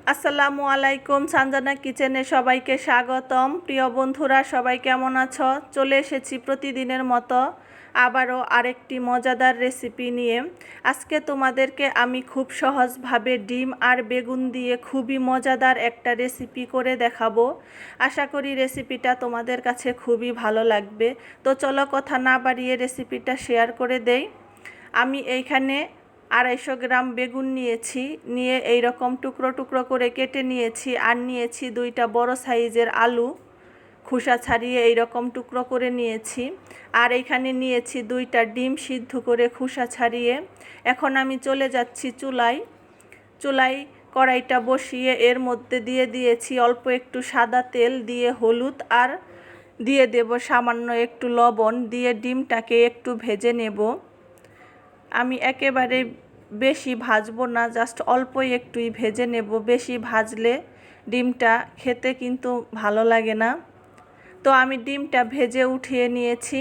আসসালামু আলাইকুম, সানজানা কিচেনে সবাইকে স্বাগতম। প্রিয় বন্ধুরা, সবাই কেমন আছো? চলে এসেছি প্রতিদিনের মতো আবারও আরেকটি মজাদার রেসিপি নিয়ে। আজকে তোমাদেরকে আমি খুব সহজভাবে ডিম আর বেগুন দিয়ে খুবই মজাদার একটা রেসিপি করে দেখাবো। আশা করি রেসিপিটা তোমাদের কাছে খুবই ভালো লাগবে। তো চলো কথা না বাড়িয়ে রেসিপিটা শেয়ার করে দেই। আমি এইখানে 250 গ্রাম বেগুন নিয়েছি, নিয়ে এই রকম টুকরো টুকরো করে কেটে নিয়েছি। আর নিয়েছি 2টা বড় সাইজের আলু, খোসা ছাড়িয়ে এই রকম টুকরো করে নিয়েছি। আর এইখানে নিয়েছি 2টা ডিম সিদ্ধ করে খোসা ছাড়িয়ে। এখন আমি চলে যাচ্ছি চুলায় কড়াইটা বসিয়ে এর মধ্যে দিয়ে দিয়েছি অল্প একটু সাদা তেল, দিয়ে হলুদ আর দিয়ে দেব সামান্য একটু লবণ, দিয়ে ডিমটাকে একটু ভেজে নেব। আমি একেবারে বেশি ভাজবো না, জাস্ট অল্পই একটুই ভেজে নেব। বেশি ভাজলে ডিমটা খেতে কিন্তু ভালো লাগে না। তো আমি ডিমটা ভেজে উঠিয়ে নিয়েছি।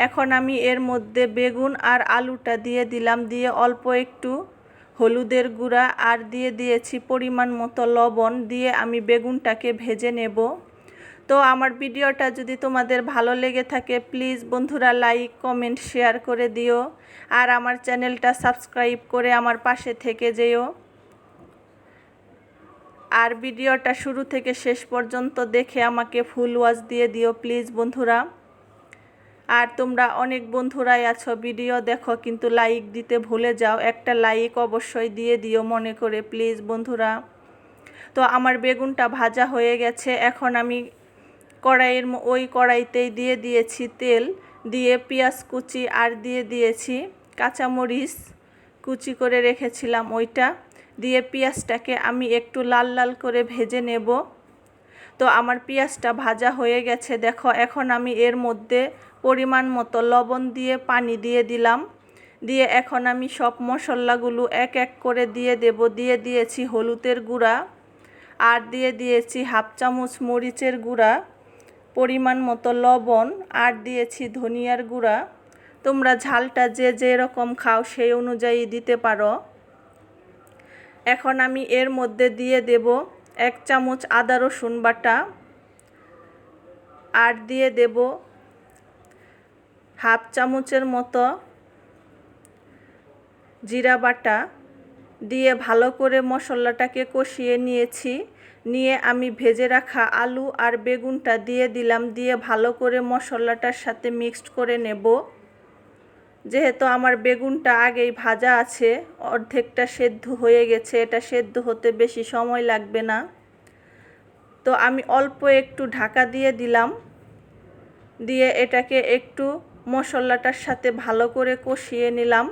এখন আমি এর মধ্যে বেগুন আর আলুটা দিয়ে দিলাম, দিয়ে অল্প একটু হলুদের গুঁড়া আর দিয়ে দিয়েছি পরিমাণ মতো লবণ, দিয়ে আমি বেগুনটাকে ভেজে নেব। তো আমার ভিডিওটা যদি তোমাদের ভালো লেগে থাকে প্লিজ বন্ধুরা লাইক কমেন্ট শেয়ার করে দিও, আর আমার চ্যানেলটা সাবস্ক্রাইব করে আমার পাশে থেকে যেও। আর ভিডিওটা শুরু থেকে শেষ পর্যন্ত দেখে আমাকে ফুল ওয়াচ দিয়ে দিও প্লিজ বন্ধুরা। আর তোমরা অনেক বন্ধুরাই আছো ভিডিও দেখো কিন্তু লাইক দিতে ভুলে যাও, একটা লাইক অবশ্যই দিয়ে দিও মনে করে প্লিজ বন্ধুরা। তো আমার বেগুনটা ভাজা হয়ে গেছে। এখন আমি ওই কড়াইতেই দিয়ে দিয়েছি তেল, দিয়ে পেঁয়াজ কুচি আর দিয়ে দিয়েছি কাঁচামরিচ কুচি করে রেখেছিলাম, ওইটা দিয়ে পেঁয়াজটাকে আমি একটু লাল লাল করে ভেজে নেব। তো আমার পেঁয়াজটা ভাজা হয়ে গেছে দেখো। এখন আমি এর মধ্যে পরিমাণ মতো লবণ দিয়ে পানি দিয়ে দিলাম, দিয়ে এখন আমি সব মশলাগুলো এক এক করে দিয়ে দেব। দিয়ে দিয়েছি হলুদের গুঁড়া আর দিয়ে দিয়েছি হাফ চামচ মরিচের গুঁড়া, পরিমাণ মতো লবণ আর দিয়েছি ধনিয়ার গুঁড়া। তোমরা ঝালটা যে যেরকম খাও সেই অনুযায়ী দিতে পারো। এখন আমি এর মধ্যে দিয়ে দেব 1 চামচ আদা রসুন বাটা আর দিয়ে দেব হাফ চামচের মতো জিরা বাটা, দিয়ে ভালো করে মশলাটাকে কষিয়ে নিয়েছি। নিয়ে আমি ভেজে রাখা আলু আর বেগুনটা দিয়ে দিলাম, দিয়ে ভালো করে মশলাটার সাথে মিক্সড করে নেব। যেহেতু আমার বেগুনটা আগেই ভাজা আছে, অর্ধেকটা সেদ্ধ হয়ে গেছে, এটা সেদ্ধ হতে বেশি সময় লাগবে না। তো আমি অল্প একটু ঢাকা দিয়ে দিলাম, দিয়ে এটাকে একটু মশলাটার সাথে ভালো করে কষিয়ে নিলাম।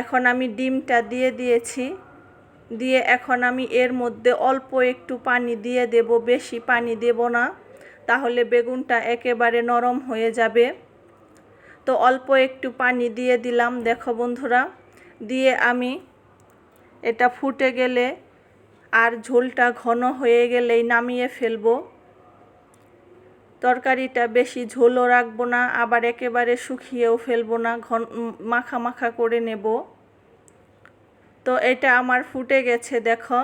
এখন আমি ডিমটা দিয়ে দিয়েছি, দিয়ে এখন আমি এর মধ্যে অল্প একটু পানি দিয়ে দেব, বেশি পানি দেব না, তাহলে বেগুনটা একেবারে নরম হয়ে যাবে। তো অল্প একটু পানি দিয়ে দিলাম দেখো বন্ধুরা। দিয়ে আমি এটা ফুটে গেলে আর ঝোলটা ঘন হয়ে গেলেই নামিয়ে ফেলবো। তরকারিটা বেশি ঝোলও রাখবো না, আবার একেবারে শুকিয়েও ফেলবো না, মাখা মাখা করে নেব। তো এটা আমার ফুটে গেছে দেখো,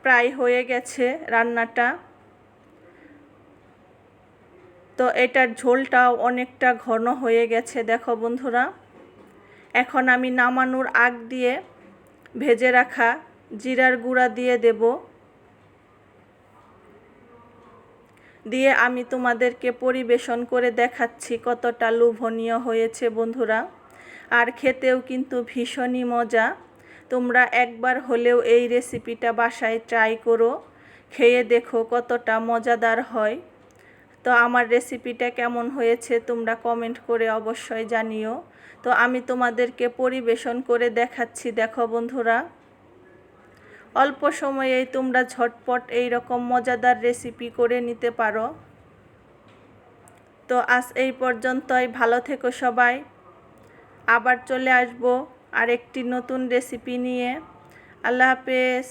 প্রায় হয়ে গেছে রান্নাটা। তো এটার ঝোলটাও অনেকটা ঘন হয়ে গেছে দেখো বন্ধুরা। এখন আমি নামানোর আগ দিয়ে ভেজে রাখা জিরার গুঁড়া দিয়ে দেব, দিয়ে আমি তোমাদেরকে পরিবেশন করে দেখাচ্ছি কতটা লোভনীয় হয়েছে বন্ধুরা। আর খেতেও কিন্তু ভীষণই মজা। তোমরা একবার হলেও এই রেসিপিটা বাসায় ট্রাই করো, খেয়ে দেখো কতটা মজাদার হয়। তো আমার রেসিপিটা কেমন হয়েছে তোমরা কমেন্ট করে অবশ্যই জানিও। তো আমি তোমাদেরকে পরিবেশন করে দেখাচ্ছি দেখো বন্ধুরা। অল্প সময়েই তোমরা ঝটপট এই রকম মজাদার রেসিপি করে নিতে পারো। তো আজ এই পর্যন্তই, ভালো থেকো সবাই। আবার চলে আসবো আরেকটি নতুন রেসিপি নিয়ে। আল্লাহ হাফেজ।